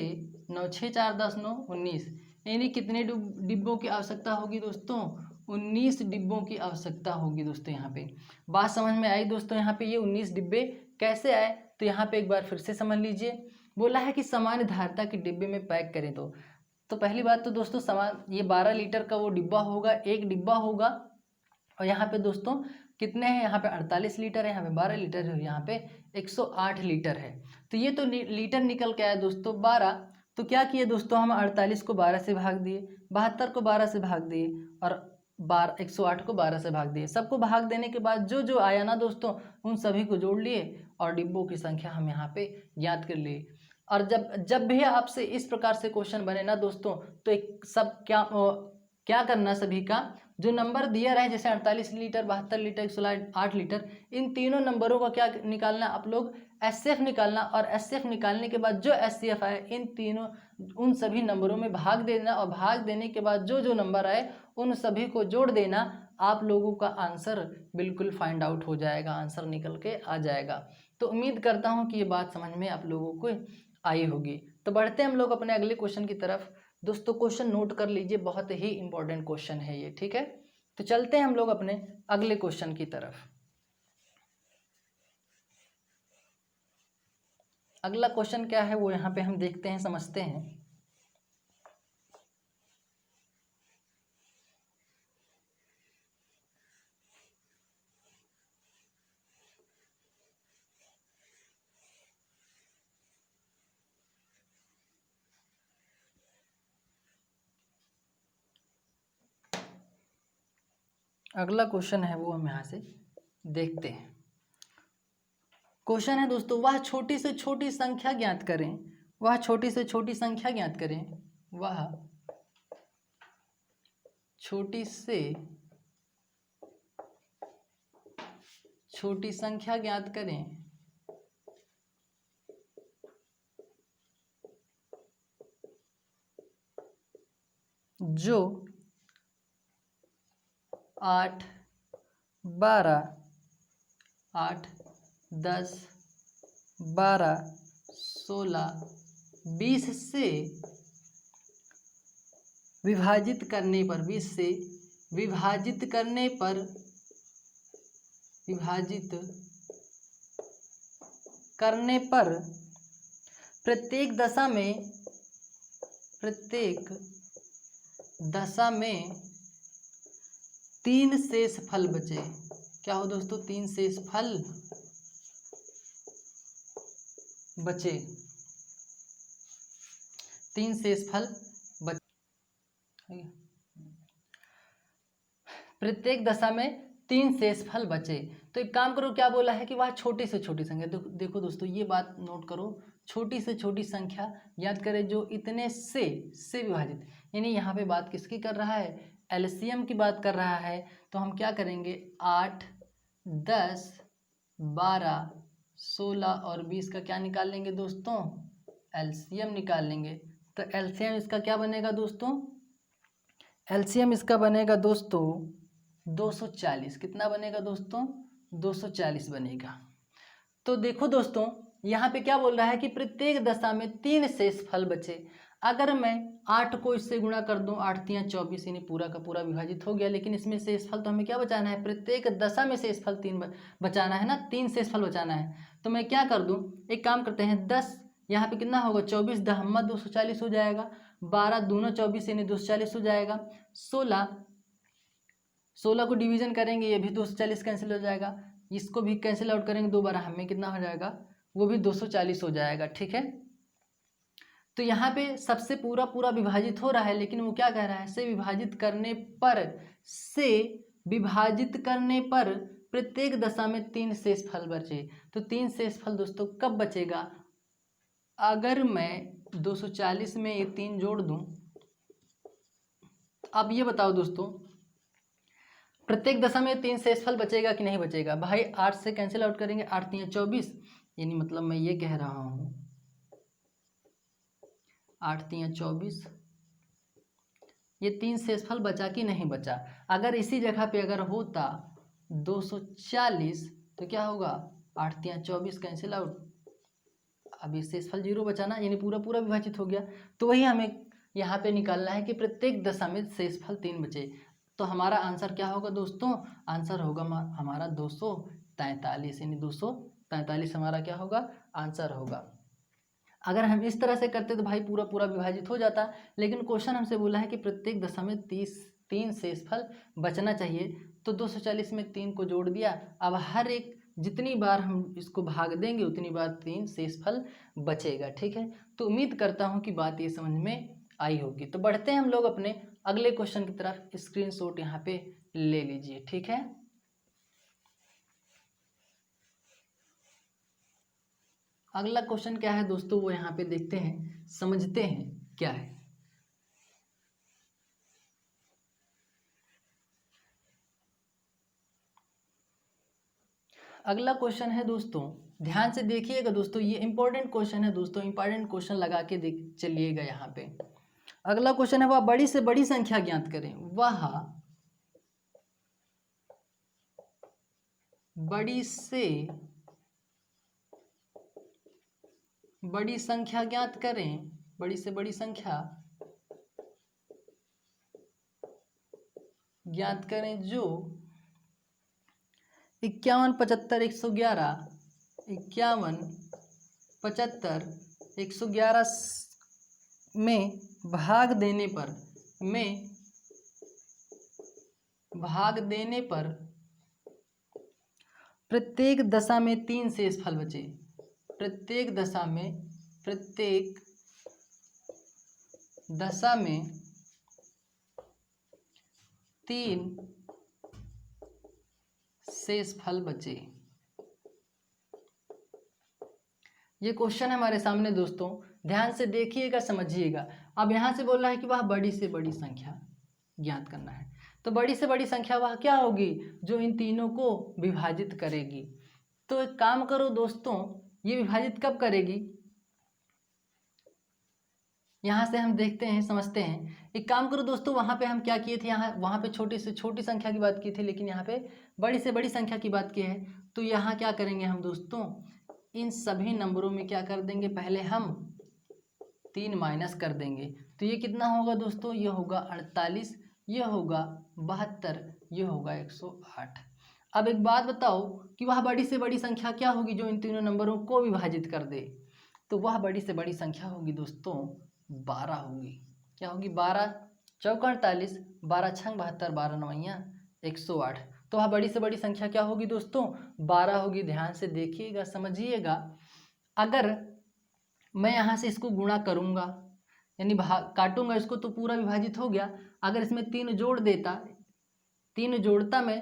9, 6 4 10 9 19। यानी कितने डिब्बों की आवश्यकता होगी दोस्तों, 19 डिब्बों की आवश्यकता होगी दोस्तों। यहाँ पे बात समझ में आई दोस्तों। यहाँ पे ये 19 डिब्बे कैसे आए, तो यहाँ पे एक बार फिर से समझ लीजिए। बोला है कि सामान्य धारिता के डिब्बे में पैक करें। तो पहली बात तो दोस्तों ये 12 लीटर का वो डिब्बा होगा, एक डिब्बा होगा। और यहाँ पे दोस्तों कितने हैं, यहाँ पे 48 लीटर है, यहाँ पे 12 लीटर है, और यहाँ पे 108 लीटर है। तो ये तो लीटर निकल के आया दोस्तों 12। तो क्या किए दोस्तों, हम 48 को 12 से भाग दिए, 72 को 12 से भाग दिए, और 108 को 12 से भाग दिए। सबको भाग देने के बाद जो जो आया ना दोस्तों, उन सभी को जोड़ लिए और डिब्बों की संख्या हम यहाँ पे याद कर लिए। और जब भी आपसे इस प्रकार से क्वेश्चन बने ना दोस्तों, तो एक सब क्या करना, सभी का जो नंबर दिया रहे, जैसे 48 लीटर 72 लीटर 108 लीटर, इन तीनों नंबरों का क्या निकालना, आप लोग HCF निकालना। और HCF निकालने के बाद जो HCF आए, इन तीनों उन सभी नंबरों में भाग देना, और भाग देने के बाद जो जो नंबर आए उन सभी को जोड़ देना। आप लोगों का आंसर बिल्कुल फाइंड आउट हो जाएगा, आंसर निकल के आ जाएगा। तो उम्मीद करता हूँ कि ये बात समझ में आप लोगों को आई होगी। तो बढ़ते हैं हम लोग अपने अगले क्वेश्चन की तरफ। दोस्तों क्वेश्चन नोट कर लीजिए, बहुत ही इंपॉर्टेंट क्वेश्चन है ये, ठीक है। तो चलते हैं हम लोग अपने अगले क्वेश्चन की तरफ। अगला क्वेश्चन क्या है वो यहाँ पे हम देखते हैं, समझते हैं। अगला क्वेश्चन है वो हम यहाँ से देखते हैं। क्वेश्चन है दोस्तों, वह छोटी से छोटी संख्या ज्ञात करें। वह छोटी से छोटी संख्या ज्ञात करें। वह छोटी से छोटी संख्या ज्ञात करें जो 8 12 8 10 12 16 20 से विभाजित करने पर, 20 से विभाजित करने पर, विभाजित करने पर प्रत्येक दशा में 3 शेष फल बचे। क्या हो दोस्तों, 3 शेष फल बचे, 3 शेष फल बचे। प्रत्येक दशा में 3 शेष फल बचे। तो एक काम करो, क्या बोला है कि वह छोटी से छोटी संख्या, देखो दोस्तों ये बात नोट करो, छोटी से छोटी संख्या याद करें जो इतने से विभाजित। यानी यहाँ पे बात किसकी कर रहा है, एलसीएम की बात कर रहा है। तो हम क्या करेंगे, 8 10 12, 16 और 20 का क्या निकाल लेंगे दोस्तों? एलसीएम निकाल लेंगे। तो एलसीएम इसका क्या बनेगा दोस्तों? एलसीएम इसका बनेगा दोस्तों 240। कितना बनेगा दोस्तों? 240 बनेगा। तो देखो दोस्तों, यहाँ पे क्या बोल रहा है कि प्रत्येक दशा में 3 शेषफल बचे। अगर मैं 8 को इससे गुणा कर दूं, 8 3 24, यानी पूरा का पूरा विभाजित हो गया, लेकिन इसमें शेषफल तो हमें क्या बचाना है? प्रत्येक दशा में शेषफल 3 बचाना है ना, 3 शेषफल बचाना है। तो मैं क्या कर दूं, एक काम करते हैं, 10 यहाँ पे कितना होगा? 24 दहम्मा 240 हो जाएगा, 12 दूना 24 यानी 240 हो जाएगा, 16 को डिवीजन करेंगे, ये भी 240 कैंसिल हो जाएगा, इसको भी कैंसिल आउट करेंगे 2 बार, हमें कितना हो जाएगा? वो भी 240 हो जाएगा। ठीक है, तो यहाँ पे सबसे पूरा पूरा विभाजित हो रहा है, लेकिन वो क्या कह रहा है? से विभाजित करने पर प्रत्येक दशा में 3 शेषफल बचे। तो 3 शेषफल दोस्तों कब बचेगा? अगर मैं 240 में ये 3 जोड़ दूं, अब ये बताओ दोस्तों, प्रत्येक दशा में 3 शेषफल बचेगा कि नहीं बचेगा? भाई 8 से कैंसिल आउट करेंगे, 8 3 24, यानी मतलब मैं ये कह रहा हूँ 8 3 24, ये 3 शेषफल बचा कि नहीं बचा? अगर इसी जगह पे अगर होता 240 तो क्या होगा? 8 3 24 कैंसिल आउट, अब ये शेषफल 0 बचा ना, यानी पूरा पूरा विभाजित हो गया। तो वही हमें यहाँ पे निकालना है कि प्रत्येक दशा में शेषफल 3 बचे। तो हमारा आंसर क्या होगा दोस्तों? आंसर होगा हमारा 243, यानी 243 हमारा क्या होगा? आंसर होगा। अगर हम इस तरह से करते तो भाई पूरा पूरा विभाजित हो जाता, लेकिन क्वेश्चन हमसे बोला है कि प्रत्येक दशा में 3 शेषफल बचना चाहिए। तो 240 में 3 को जोड़ दिया, अब हर एक जितनी बार हम इसको भाग देंगे उतनी बार 3 शेषफल बचेगा। ठीक है, तो उम्मीद करता हूँ कि बात ये समझ में आई होगी। तो बढ़ते हैं हम लोग अपने अगले क्वेश्चन की तरफ। स्क्रीनशॉट यहाँ पे ले लीजिए। ठीक है, अगला क्वेश्चन क्या है दोस्तों, वो यहाँ पे देखते हैं, समझते हैं क्या है। अगला क्वेश्चन है दोस्तों, ध्यान से देखिएगा दोस्तों, ये इंपॉर्टेंट क्वेश्चन है दोस्तों, इंपॉर्टेंट क्वेश्चन लगा के देख चलिएगा यहाँ पे। अगला क्वेश्चन है, वह बड़ी से बड़ी संख्या ज्ञात करें। वह बड़ी से बड़ी संख्या ज्ञात करें, बड़ी से बड़ी संख्या ज्ञात करें जो 51 75 111, 51 75 111 में भाग देने पर प्रत्येक दशा में 3 शेषफल बचे। प्रत्येक दशा में 3 शेषफल बचे। ये क्वेश्चन है हमारे सामने दोस्तों, ध्यान से देखिएगा, समझिएगा। अब यहाँ से बोल रहा है कि वह बड़ी से बड़ी संख्या ज्ञात करना है। तो बड़ी से बड़ी संख्या वह क्या होगी? जो इन तीनों को विभाजित करेगी। तो एक काम करो दोस्तों, ये विभाजित कब करेगी, यहाँ से हम देखते हैं, समझते हैं। एक काम करो दोस्तों, वहाँ पे हम क्या किए थे, वहाँ पे छोटी से छोटी संख्या की बात की थी, लेकिन यहाँ पे बड़ी से बड़ी संख्या की बात की है। तो यहाँ क्या करेंगे हम दोस्तों, इन सभी नंबरों में क्या कर देंगे, पहले हम 3 माइनस कर देंगे। तो ये कितना होगा दोस्तों? ये होगा 48, ये होगा 72, ये होगा 108। अब एक बात बताओ कि वह बड़ी से बड़ी संख्या क्या होगी जो इन तीनों नंबरों को विभाजित कर दे? तो वह बड़ी से बड़ी संख्या होगी दोस्तों 12 होगी। क्या होगी? 12 चौका 48, 12 छंग 72, 12 नवैया 108। तो वह बड़ी से बड़ी संख्या क्या होगी दोस्तों? 12 होगी। ध्यान से देखिएगा, समझिएगा। अगर मैं यहाँ से इसको गुणा करूँगा, यानी काटूंगा इसको, तो पूरा विभाजित हो गया। अगर इसमें 3 जोड़ देता, 3 जोड़ता मैं,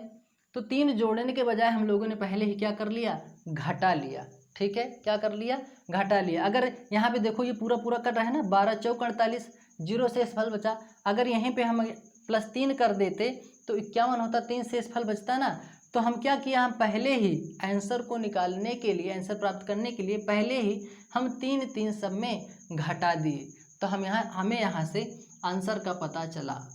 तो 3 जोड़ने के बजाय हम लोगों ने पहले ही क्या कर लिया, घटा लिया। ठीक है, क्या कर लिया, घटा लिया। अगर यहाँ पे देखो ये पूरा पूरा कर रहा है ना, 12 चौक 48, 0 शेषफल बचा। अगर यहीं पे हम +3 कर देते तो 51 होता, 3 शेषफल बचता ना। तो हम क्या किया, हम पहले ही आंसर को निकालने के लिए, आंसर प्राप्त करने के लिए पहले ही हम 3 सब में घटा दिए। तो हमें यहाँ से आंसर का पता चला।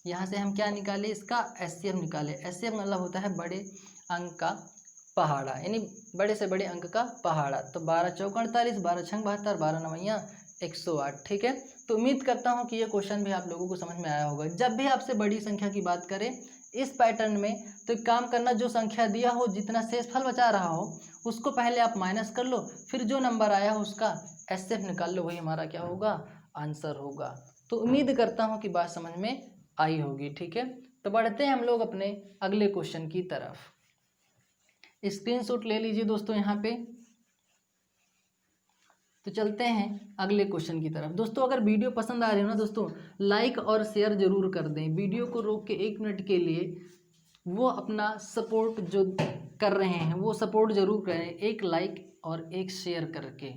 यहाँ से हम क्या निकाले, इसका एचसीएफ निकाले। एचसीएफ मतलब होता है बड़े अंक का पहाड़ा, यानी बड़े से बड़े अंक का पहाड़ा। तो 12 चौक 48, 12 छंग 72, 12 नवैया 108। ठीक है, तो उम्मीद करता हूँ कि ये क्वेश्चन भी आप लोगों को समझ में आया होगा। जब भी आपसे बड़ी संख्या की बात करें इस पैटर्न में, तो एक काम करना, जो संख्या दिया हो, जितना शेषफल बचा रहा हो उसको पहले आप माइनस कर लो, फिर जो नंबर आया हो उसका एचसीएफ निकाल लो, वही हमारा क्या होगा, आंसर होगा। तो उम्मीद करता हूँ कि बात समझ में आई होगी। ठीक है, तो बढ़ते हैं हम लोग अपने अगले क्वेश्चन की तरफ। स्क्रीनशॉट ले लीजिए दोस्तों यहाँ पे। तो चलते हैं अगले क्वेश्चन की तरफ। दोस्तों अगर वीडियो पसंद आ रही हो ना दोस्तों, लाइक और शेयर जरूर कर दें। वीडियो को रोक के 1 मिनट के लिए वो अपना सपोर्ट जो कर रहे हैं वो सपोर्ट जरूर करें, एक लाइक और एक शेयर करके।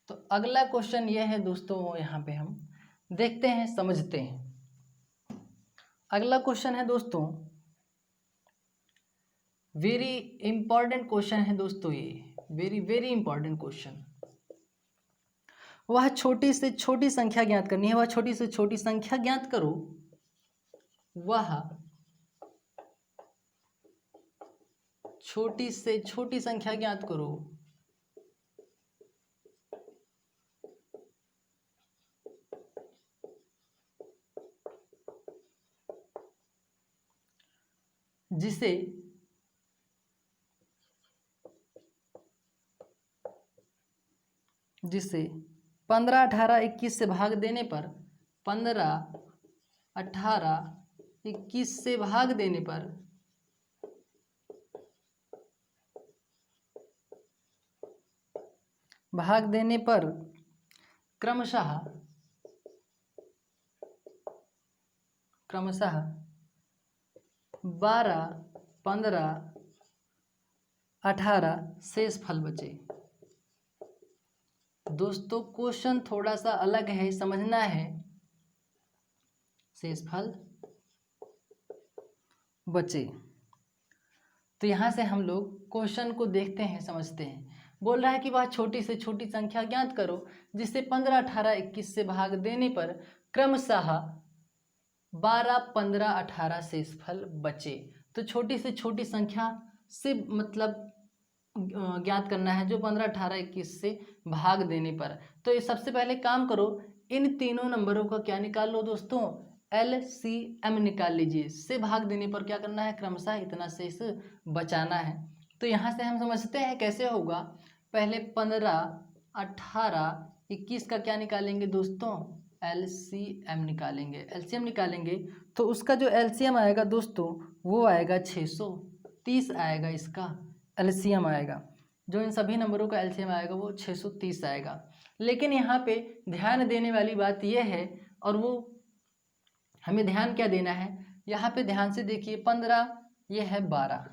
तो अगला क्वेश्चन ये है दोस्तों, यहाँ पे हम देखते हैं, समझते हैं। अगला क्वेश्चन है दोस्तों, वेरी इंपॉर्टेंट क्वेश्चन है दोस्तों, ये वेरी वेरी इंपॉर्टेंट क्वेश्चन। वह छोटी से छोटी संख्या ज्ञात करनी है, वह छोटी से छोटी संख्या ज्ञात करो, वह छोटी से छोटी संख्या ज्ञात करो जिसे 15, 18, 21 से भाग देने पर 15, 18, 21 से भाग देने पर क्रमशः 12, 15, 18 शेष फल बचे। दोस्तों क्वेश्चन थोड़ा सा अलग है, समझना है। शेष फल बचे, तो यहाँ से हम लोग क्वेश्चन को देखते हैं, समझते हैं। बोल रहा है कि वह छोटी से छोटी संख्या ज्ञात करो जिसे 15, 18, 21 से भाग देने पर क्रमशः 12, 15, 18 शेषफल बचे। तो छोटी से छोटी संख्या से मतलब ज्ञात करना है जो 15, 18, 21 से भाग देने पर। तो ये सबसे पहले काम करो, इन तीनों नंबरों का क्या निकाल लो दोस्तों, LCM निकाल लीजिए। से भाग देने पर क्या करना है, क्रमशः इतना शेष बचाना है। तो यहाँ से हम समझते हैं कैसे होगा। पहले 15, 18, 21 का क्या निकालेंगे दोस्तों, LCM निकालेंगे। LCM निकालेंगे तो उसका जो LCM आएगा दोस्तों वो आएगा 630 आएगा, इसका LCM आएगा। जो इन सभी नंबरों का LCM आएगा वो 630 आएगा। लेकिन यहाँ पे ध्यान देने वाली बात यह है, और वो हमें ध्यान क्या देना है, यहाँ पे ध्यान से देखिए। 15 ये है 12,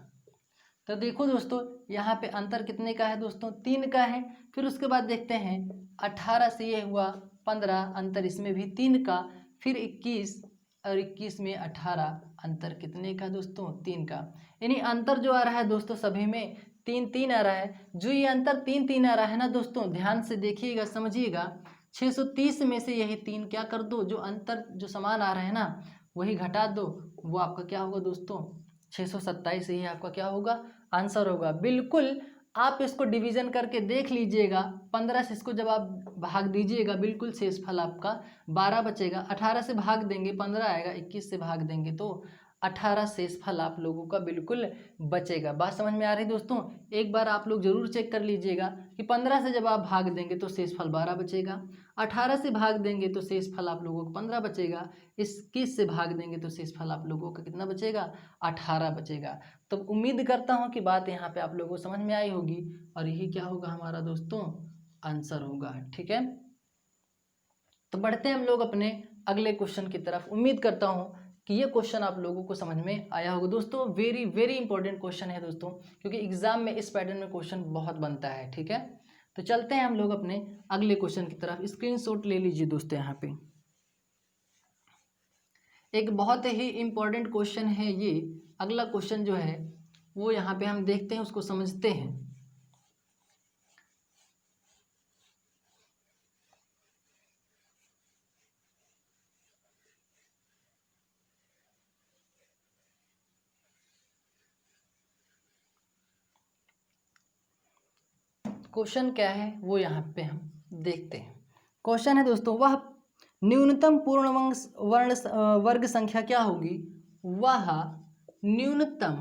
तो देखो दोस्तों यहाँ पे अंतर कितने का है दोस्तों, 3 का है। फिर उसके बाद देखते हैं 18 से ये हुआ 15, अंतर इसमें भी 3 का। फिर 21 और 21 में 18, अंतर कितने का दोस्तों, 3 का। यानी अंतर जो आ रहा है दोस्तों सभी में 3 आ रहा है। जो ये अंतर 3 आ रहा है ना दोस्तों, ध्यान से देखिएगा, समझिएगा। 630 में से यही 3 क्या कर दो, जो अंतर जो समान आ रहा है ना वही घटा दो, वो आपका क्या होगा दोस्तों, 627 ही आपका क्या होगा, आंसर होगा। बिल्कुल आप इसको डिवीजन करके देख लीजिएगा। 15 से इसको जब आप भाग दीजिएगा बिल्कुल शेषफल आपका 12 बचेगा। 18 से भाग देंगे 15 आएगा, 21 से भाग देंगे तो 18 शेषफल आप लोगों का बिल्कुल बचेगा। बात समझ में आ रही दोस्तों। एक बार आप लोग जरूर चेक कर लीजिएगा कि 15 से जब आप भाग देंगे तो शेषफल 12 बचेगा, 18 से भाग देंगे तो शेषफल आप लोगों को 15 बचेगा, 21 से भाग देंगे तो शेषफल आप लोगों का कितना बचेगा, 18 बचेगा। तो उम्मीद करता हूँ कि बात यहाँ पे आप लोगों को समझ में आई होगी, और यही क्या होगा हमारा दोस्तों, आंसर होगा। ठीक है, तो बढ़ते हैं हम लोग अपने अगले क्वेश्चन की तरफ। उम्मीद करता हूँ कि ये क्वेश्चन आप लोगों को समझ में आया होगा दोस्तों। वेरी वेरी इंपॉर्टेंट क्वेश्चन है दोस्तों, क्योंकि एग्जाम में इस पैटर्न में क्वेश्चन बहुत बनता है। ठीक है, तो चलते हैं हम लोग अपने अगले क्वेश्चन की तरफ। स्क्रीनशॉट ले लीजिए दोस्तों। यहाँ पे एक बहुत ही इंपॉर्टेंट क्वेश्चन है ये, अगला क्वेश्चन जो है वो यहाँ पे हम देखते हैं, उसको समझते हैं। क्वेश्चन क्या है वो यहाँ पे हम देखते हैं। क्वेश्चन है दोस्तों, वह न्यूनतम पूर्ण वर्ग संख्या क्या होगी? वह न्यूनतम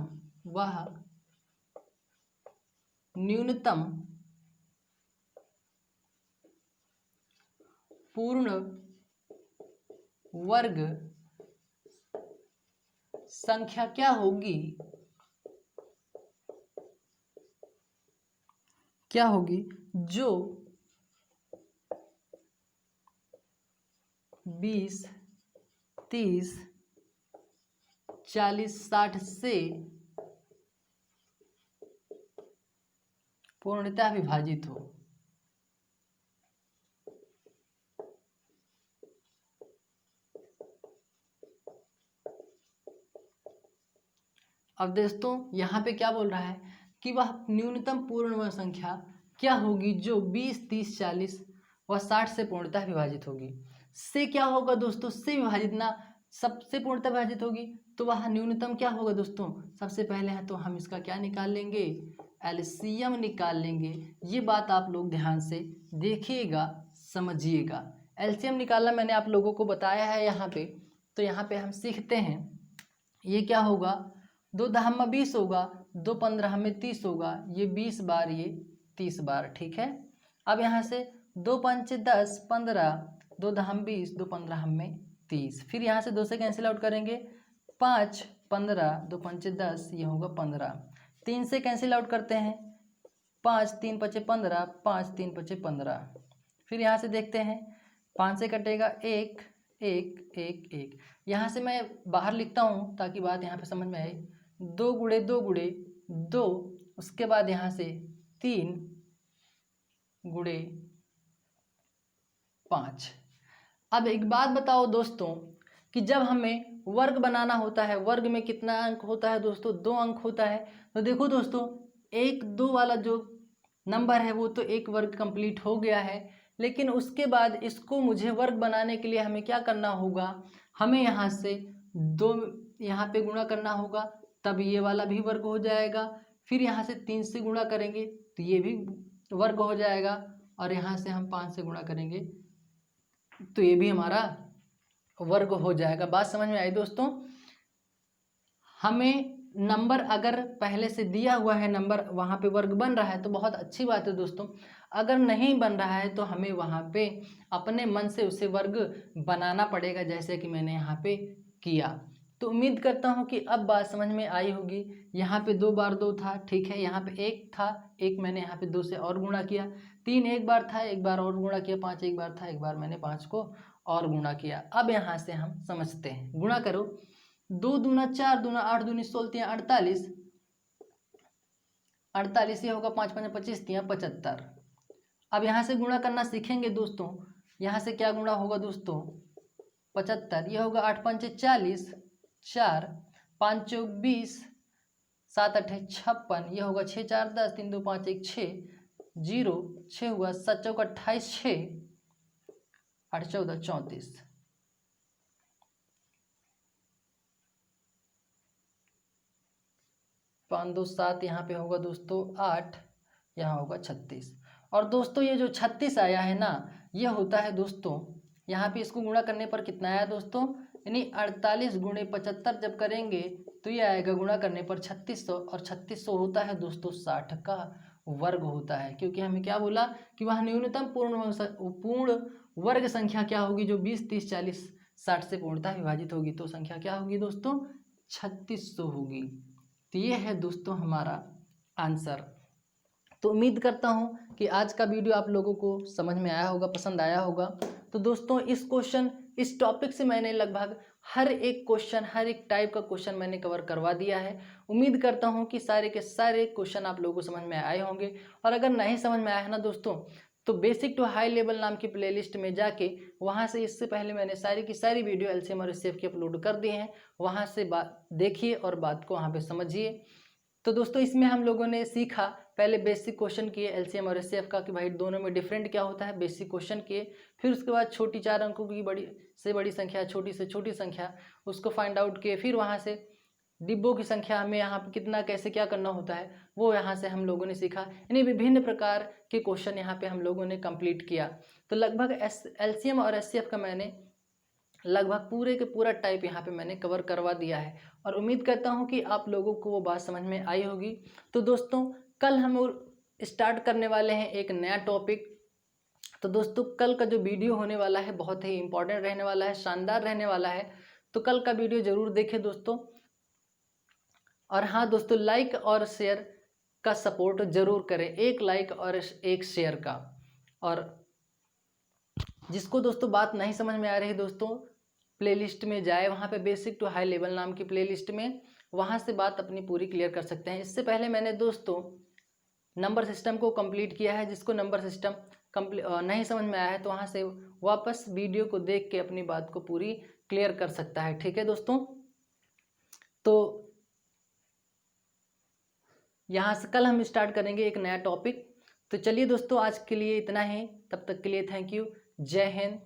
पूर्ण वर्ग संख्या क्या होगी? जो 20, 30, 40, 60 से पूर्णतः विभाजित हो। अब दोस्तों यहाँ पे क्या बोल रहा है कि वह न्यूनतम पूर्ण वर्ग संख्या क्या होगी जो 20, 30, 40 व 60 से पूर्णतः विभाजित होगी। से क्या होगा दोस्तों? से विभाजित ना, सबसे पूर्णतः विभाजित होगी तो वह न्यूनतम क्या होगा दोस्तों? सबसे पहले है तो हम इसका क्या निकाल लेंगे? एलसीएम निकाल लेंगे। ये बात आप लोग ध्यान से देखिएगा, समझिएगा। एलसीएम निकालना मैंने आप लोगों को बताया है यहाँ पे, तो यहाँ पे हम सीखते हैं। ये क्या होगा? 2 10 में 20 होगा, 2 15 में 30 होगा, ये 20 बार, ये 30 बार, ठीक है। अब यहाँ से 2 5 10 15, 2 10 में 20, 2 15 में 30, फिर यहाँ से 2 से कैंसिल आउट करेंगे, 5 15, 2 5 10, ये होगा 15। 3 से कैंसिल आउट करते हैं, 5 3 5 15, 5 3 5 15। फिर यहाँ से देखते हैं, 5 से कटेगा 1 1 1 1। यहाँ से मैं बाहर लिखता हूँ ताकि बात यहाँ पे समझ में आए। 2 गुणे 2 गुणे 2, उसके बाद यहाँ से 3 गुणे 5। अब एक बात बताओ दोस्तों कि जब हमें वर्ग बनाना होता है, वर्ग में कितना अंक होता है दोस्तों? 2 अंक होता है। तो देखो दोस्तों, 1 2 वाला जो नंबर है वो तो एक वर्ग कंप्लीट हो गया है, लेकिन उसके बाद इसको मुझे वर्ग बनाने के लिए हमें क्या करना होगा? हमें यहाँ से 2 यहाँ पे गुणा करना होगा, तब ये वाला भी वर्ग हो जाएगा। फिर यहाँ से 3 से गुणा करेंगे तो ये भी वर्ग हो जाएगा, और यहाँ से हम 5 से गुणा करेंगे तो ये भी हमारा वर्ग हो जाएगा। बात समझ में आई दोस्तों? हमें नंबर अगर पहले से दिया हुआ है, नंबर वहाँ पे वर्ग बन रहा है तो बहुत अच्छी बात है दोस्तों। अगर नहीं बन रहा है तो हमें वहाँ पे अपने मन से उसे वर्ग बनाना पड़ेगा, जैसे कि मैंने यहाँ पे किया। तो उम्मीद करता हूँ कि अब बात समझ में आई होगी। यहाँ पे 2 बार 2 था, ठीक है। यहाँ पे 1 था, 1 मैंने यहाँ पे 2 से और गुणा किया। 3 एक बार था, 1 बार और गुणा किया। 5 एक बार था, 1 बार मैंने 5 को और गुणा किया। अब यहाँ से हम समझते हैं, गुणा करो। 2 दूना 4 दूना 8 दूनी 16 48, 48 ये होगा। 5 5 25 75। अब यहाँ से गुणा करना सीखेंगे दोस्तों। यहाँ से क्या गुणा होगा दोस्तों? 75, ये होगा। 8 5 40, 4 5 चौक 20, 7 8 56, ये होगा। 6 4 10, 3 2 5 1 6, 0 6 हुआ। 7 चौक 28, 6 8 14 34, 5 2 7, यहाँ पे होगा दोस्तों 8, यहाँ होगा 36। और दोस्तों ये जो 36 आया है ना, ये होता है दोस्तों, यहाँ पे इसको गुणा करने पर कितना आया दोस्तों? यानी 48 गुणे 75 जब करेंगे तो ये आएगा गुणा करने पर 3600, और 3600 होता है दोस्तों 60 का वर्ग होता है। क्योंकि हमें क्या बोला कि वह न्यूनतम पूर्ण वर्ग संख्या क्या होगी जो 20 30 40 60 से पूर्णतः विभाजित होगी। तो संख्या क्या होगी दोस्तों? 3600 होगी। तो ये है दोस्तों हमारा आंसर। तो उम्मीद करता हूँ कि आज का वीडियो आप लोगों को समझ में आया होगा, पसंद आया होगा। तो दोस्तों इस टॉपिक से मैंने लगभग हर एक क्वेश्चन, हर एक टाइप का क्वेश्चन मैंने कवर करवा दिया है। उम्मीद करता हूँ कि सारे के सारे क्वेश्चन आप लोगों को समझ में आए होंगे। और अगर नहीं समझ में आया है ना दोस्तों, तो बेसिक टू हाई लेवल नाम की प्लेलिस्ट में जाके वहाँ से इससे पहले मैंने सारी की सारी वीडियो एलसीएम और एचसीएफ की अपलोड कर दी हैं, वहाँ से बात देखिए और बात को वहाँ पे समझिए। तो दोस्तों इसमें हम लोगों ने सीखा, पहले बेसिक क्वेश्चन किए एलसीएम और एचसीएफ का कि भाई दोनों में डिफरेंट क्या होता है, बेसिक क्वेश्चन किए। फिर उसके बाद छोटी 4 अंकों की बड़ी से बड़ी संख्या, छोटी से छोटी संख्या, उसको फाइंड आउट किए। फिर वहाँ से डिब्बों की संख्या हमें यहाँ पे कितना कैसे क्या करना होता है वो यहाँ से हम लोगों ने सीखा। यानी विभिन्न प्रकार के क्वेश्चन यहाँ पे हम लोगों ने कंप्लीट किया। तो लगभग एलसीएम और एचसीएफ का मैंने लगभग पूरे के पूरा टाइप यहाँ पे मैंने कवर करवा दिया है और उम्मीद करता हूँ कि आप लोगों को वो बात समझ में आई होगी। तो दोस्तों कल हम स्टार्ट करने वाले हैं एक नया टॉपिक। तो दोस्तों कल का जो वीडियो होने वाला है बहुत ही इंपॉर्टेंट रहने वाला है, शानदार रहने वाला है। तो कल का वीडियो जरूर देखें दोस्तों। और हाँ दोस्तों, लाइक और शेयर का सपोर्ट जरूर करें, एक लाइक और एक शेयर का। और जिसको दोस्तों बात नहीं समझ में आ रही दोस्तों, प्लेलिस्ट में जाए, वहाँ पे बेसिक टू हाई लेवल नाम की प्लेलिस्ट में, वहाँ से बात अपनी पूरी क्लियर कर सकते हैं। इससे पहले मैंने दोस्तों नंबर सिस्टम को कंप्लीट किया है। जिसको नंबर सिस्टम नहीं समझ में आया है तो वहाँ से वापस वीडियो को देख के अपनी बात को पूरी क्लियर कर सकता है। ठीक है दोस्तों, तो यहाँ से कल हम स्टार्ट करेंगे एक नया टॉपिक। तो चलिए दोस्तों आज के लिए इतना ही, तब तक के लिए थैंक यू, जय हिंद।